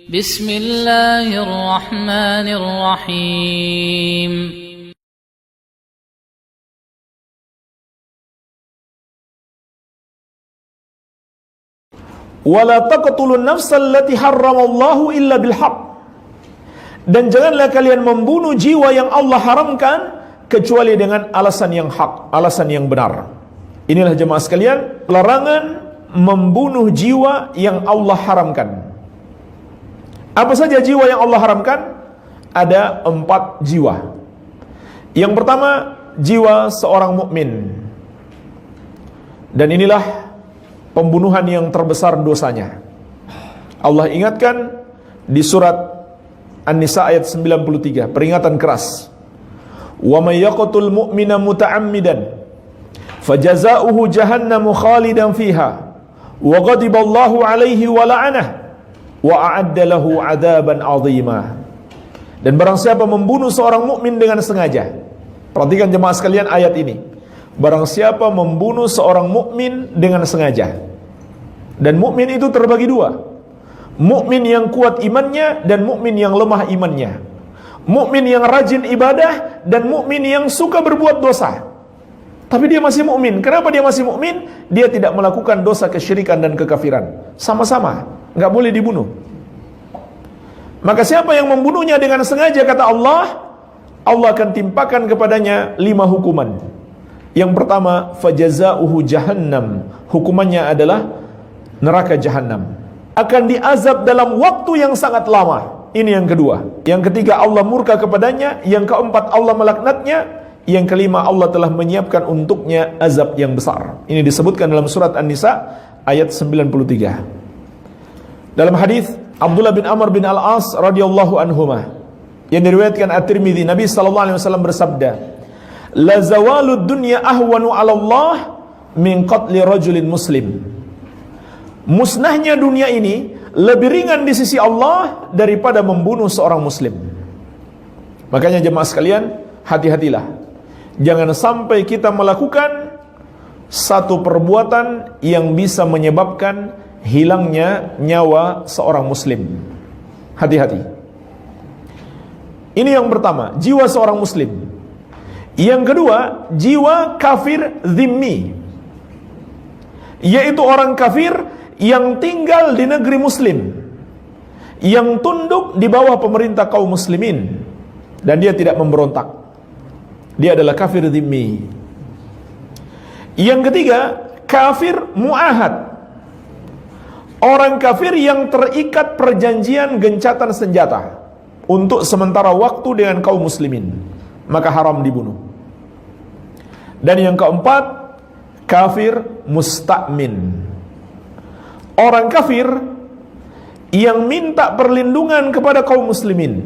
Bismillahirrahmanirrahim. Wala taqtulun nafsal lati harramallahu illa bilhaq. Dan janganlah kalian membunuh jiwa yang Allah haramkan kecuali dengan alasan yang hak, alasan yang benar. Inilah jemaah sekalian, larangan membunuh jiwa yang Allah haramkan. Apa saja jiwa yang Allah haramkan? Ada 4 jiwa. Yang pertama, jiwa seorang mukmin. Dan inilah pembunuhan yang terbesar dosanya. Allah ingatkan di surat An-Nisa ayat 93, peringatan keras. Wa may yaqtul mu'mina muta'ammidan fajaza'uhu jahannamu khalidan fiha wa ghadiballahu alaihi wa la'anahu wa a'adda lahu 'adaban 'azima. Dan barang siapa membunuh seorang mukmin dengan sengaja. Perhatikan jemaah sekalian ayat ini. Barang siapa membunuh seorang mukmin dengan sengaja. Dan mukmin itu terbagi 2. Mukmin yang kuat imannya dan mukmin yang lemah imannya. Mukmin yang rajin ibadah dan mukmin yang suka berbuat dosa. Tapi dia masih mukmin. Kenapa dia masih mukmin? Dia tidak melakukan dosa kesyirikan dan kekafiran. Sama-sama, enggak boleh dibunuh. Maka siapa yang membunuhnya dengan sengaja, kata Allah, Allah akan timpakan kepadanya 5 hukuman. Yang pertama, fajaza'uhu jahannam. Hukumannya adalah neraka jahanam. Akan diazab dalam waktu yang sangat lama. Ini yang kedua. Yang ketiga, Allah murka kepadanya. Yang keempat, Allah melaknatnya. Yang kelima, Allah telah menyiapkan untuknya azab yang besar. Ini disebutkan dalam surat An-Nisa ayat 93. Dalam hadis Abdullah bin Amr bin Al-As radhiyallahu anhuma yang diriwayatkan At-Tirmidzi, Nabi sallallahu alaihi wasallam bersabda, "La zawalud dunya ahwanu 'ala Allah min qatli rajulin muslim." Musnahnya dunia ini lebih ringan di sisi Allah daripada membunuh seorang muslim. Makanya jemaah sekalian, hati-hatilah. Jangan sampai kita melakukan satu perbuatan yang bisa menyebabkan hilangnya nyawa seorang muslim. Hati-hati. Ini yang pertama, jiwa seorang muslim. Yang kedua, jiwa kafir zimmi, yaitu orang kafir yang tinggal di negeri muslim, yang tunduk di bawah pemerintah kaum muslimin, dan dia tidak memberontak. Dia adalah kafir dhimmi. Yang ketiga, kafir mu'ahad, orang kafir yang terikat perjanjian gencatan senjata untuk sementara waktu dengan kaum muslimin, maka haram dibunuh. Dan yang keempat, kafir musta'min, orang kafir yang minta perlindungan kepada kaum muslimin.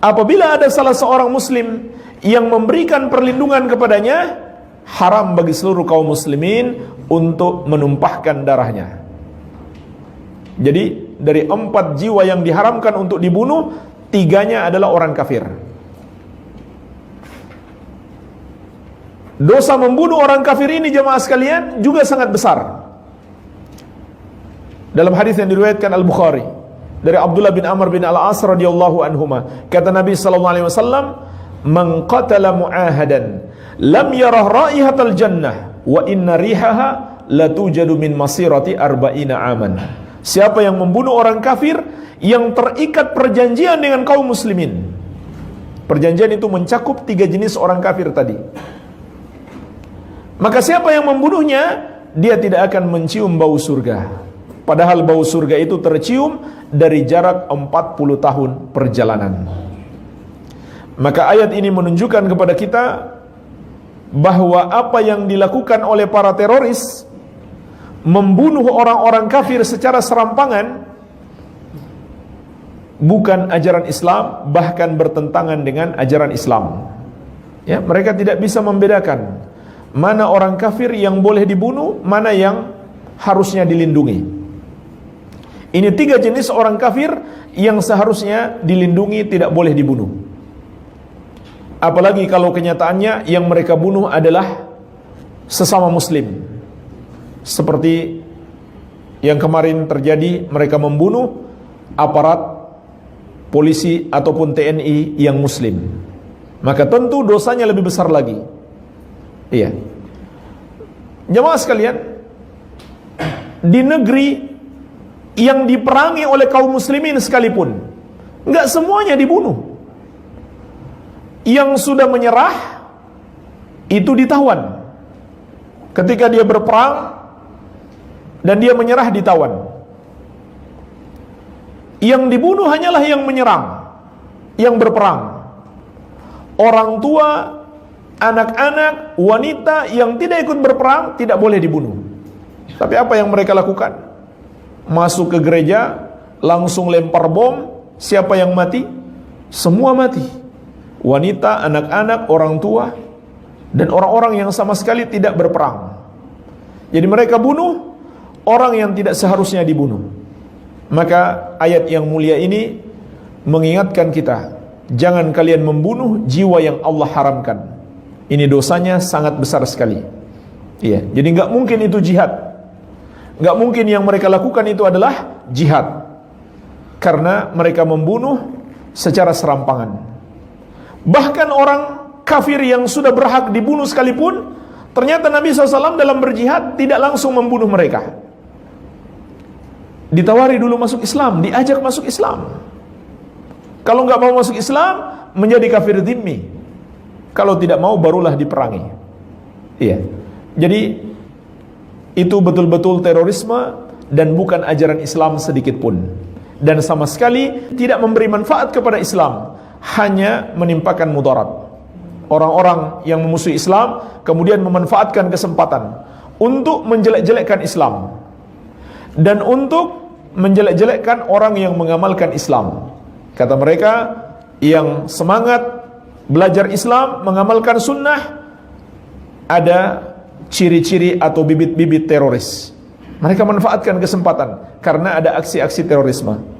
Apabila ada salah seorang muslim yang memberikan perlindungan kepadanya, haram bagi seluruh kaum muslimin untuk menumpahkan darahnya. Jadi dari 4 jiwa yang diharamkan untuk dibunuh, 3-nya adalah orang kafir. Dosa membunuh orang kafir ini jemaah sekalian juga sangat besar. Dalam hadis yang diriwayatkan Al-Bukhari dari Abdullah bin Amr bin Al-As radhiyallahu anhuma, kata Nabi sallallahu alaihi wasallam, "Man qatala mu'ahadan lam yarah raihatal jannah wa inna rihaha la tujadu min masirati arba'ina aman." Siapa yang membunuh orang kafir yang terikat perjanjian dengan kaum muslimin. Perjanjian itu mencakup 3 jenis orang kafir tadi. Maka siapa yang membunuhnya, dia tidak akan mencium bau surga. Padahal bau surga itu tercium dari jarak 40 tahun perjalanan. Maka ayat ini menunjukkan kepada kita bahwa apa yang dilakukan oleh para teroris, membunuh orang-orang kafir secara serampangan, bukan ajaran Islam, bahkan bertentangan dengan ajaran Islam. Ya, mereka tidak bisa membedakan mana orang kafir yang boleh dibunuh, mana yang harusnya dilindungi. Ini 3 jenis orang kafir yang seharusnya dilindungi, tidak boleh dibunuh. Apalagi kalau kenyataannya yang mereka bunuh adalah sesama muslim. Seperti yang kemarin terjadi, mereka membunuh aparat polisi ataupun TNI yang muslim, maka tentu dosanya lebih besar lagi. Iya. Jemaah sekalian, di negeri yang diperangi oleh kaum muslimin sekalipun, enggak semuanya dibunuh. Yang sudah menyerah itu ditawan. Ketika dia berperang dan dia menyerah, ditawan. Yang dibunuh hanyalah yang menyerang, yang berperang. Orang tua, anak-anak, wanita yang tidak ikut berperang tidak boleh dibunuh. Tapi apa yang mereka lakukan? Masuk ke gereja, langsung lempar bom. Siapa yang mati? Semua mati. Wanita, anak-anak, orang tua, dan orang-orang yang sama sekali tidak berperang. Jadi mereka bunuh orang yang tidak seharusnya dibunuh. Maka ayat yang mulia ini mengingatkan kita, jangan kalian membunuh jiwa yang Allah haramkan. Ini dosanya sangat besar sekali. Iya, jadi nggak mungkin itu jihad. Nggak mungkin yang mereka lakukan itu adalah jihad, karena mereka membunuh secara serampangan. Bahkan orang kafir yang sudah berhak dibunuh sekalipun, ternyata Nabi SAW dalam berjihad tidak langsung membunuh mereka. Ditawari dulu masuk Islam, diajak masuk Islam. Kalau nggak mau masuk Islam, menjadi kafir dhimmi. Kalau tidak mau, barulah diperangi. Iya. Jadi itu betul-betul terorisme dan bukan ajaran Islam sedikit pun. Dan sama sekali tidak memberi manfaat kepada Islam, hanya menimpakan mudarat. Orang-orang yang memusuhi Islam kemudian memanfaatkan kesempatan untuk menjelek-jelekkan Islam dan untuk menjelek-jelekkan orang yang mengamalkan Islam. Kata mereka, yang semangat belajar Islam, mengamalkan sunnah, ada ciri-ciri atau bibit-bibit teroris. Mereka manfaatkan kesempatan karena ada aksi-aksi terorisme.